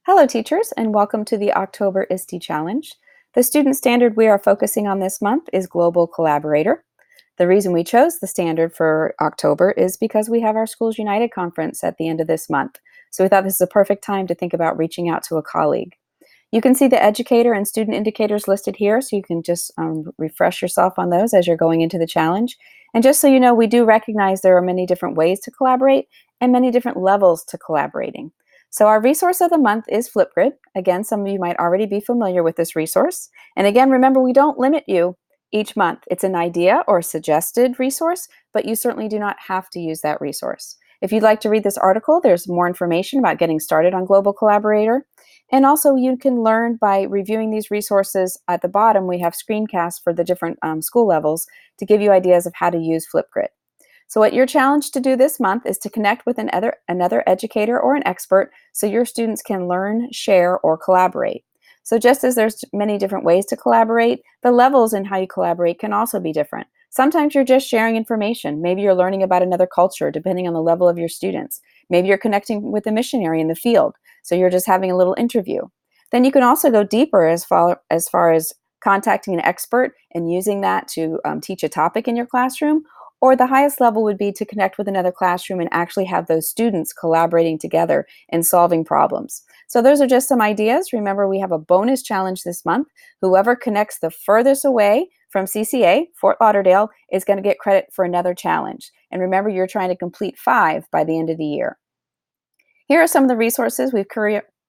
Hello teachers, and welcome to the October ISTE Challenge. The student standard we are focusing on this month is Global Collaborator. The reason we chose the standard for October is because we have our Schools United conference at the end of this month. So we thought this is a perfect time to think about reaching out to a colleague. You can see the educator and student indicators listed here, so you can just refresh yourself on those as you're going into the challenge. And just so you know, we do recognize there are many different ways to collaborate and many different levels to collaborating. So our resource of the month is Flipgrid. Again, some of you might already be familiar with this resource. And again, remember, we don't limit you each month. It's an idea or suggested resource, but you certainly do not have to use that resource. If you'd like to read this article, there's more information about getting started on Global Collaborator. And also you can learn by reviewing these resources. At the bottom, we have screencasts for the different school levels to give you ideas of how to use Flipgrid. So what you're challenged to do this month is to connect with another educator or an expert so your students can learn, share, or collaborate. So just as there's many different ways to collaborate, the levels in how you collaborate can also be different. Sometimes you're just sharing information. Maybe you're learning about another culture, depending on the level of your students. Maybe you're connecting with a missionary in the field, so you're just having a little interview. Then you can also go deeper as far as contacting an expert and using that to teach a topic in your classroom. Or the highest level would be to connect with another classroom and actually have those students collaborating together and solving problems. So those are just some ideas. Remember, we have a bonus challenge this month. Whoever connects the furthest away from CCA, Fort Lauderdale, is going to get credit for another challenge. And remember, you're trying to complete 5 by the end of the year. Here are some of the resources we've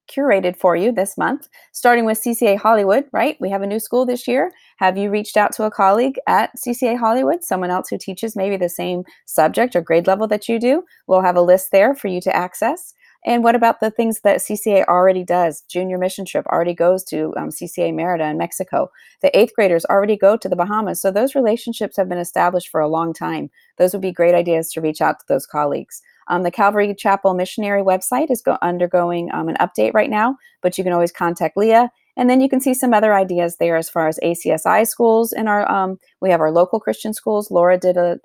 curated for you this month, starting with CCA Hollywood, right? We have a new school this year. Have you reached out to a colleague at CCA Hollywood, someone else who teaches maybe the same subject or grade level that you do? We'll have a list there for you to access. And what about the things that CCA already does? Junior mission trip already goes to CCA Merida in Mexico. The 8th graders already go to the Bahamas. So those relationships have been established for a long time. Those would be great ideas to reach out to those colleagues. The Calvary Chapel Missionary website is undergoing an update right now, but you can always contact Leah. And then you can see some other ideas there as far as ACSI schools. In our we have our local Christian schools. Laura did a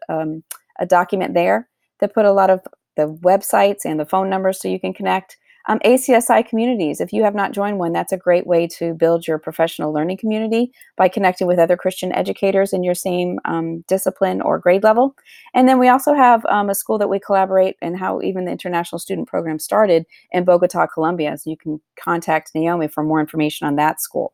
document there that put a lot of the websites and the phone numbers so you can connect. ACSI communities, if you have not joined one, that's a great way to build your professional learning community by connecting with other Christian educators in your same discipline or grade level. And then we also have a school that we collaborate and how even the international student program started in Bogota, Colombia. So you can contact Naomi for more information on that school.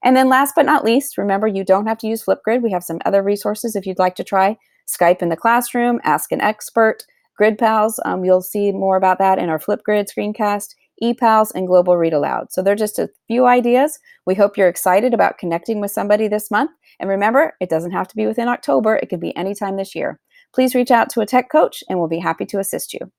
And then last but not least, remember, you don't have to use Flipgrid. We have some other resources if you'd like to try. Skype in the classroom, Ask an Expert, Grid Pals, you'll see more about that in our Flipgrid screencast, ePals, and Global Read Aloud. So they're just a few ideas. We hope you're excited about connecting with somebody this month. And remember, it doesn't have to be within October. It could be anytime this year. Please reach out to a tech coach and we'll be happy to assist you.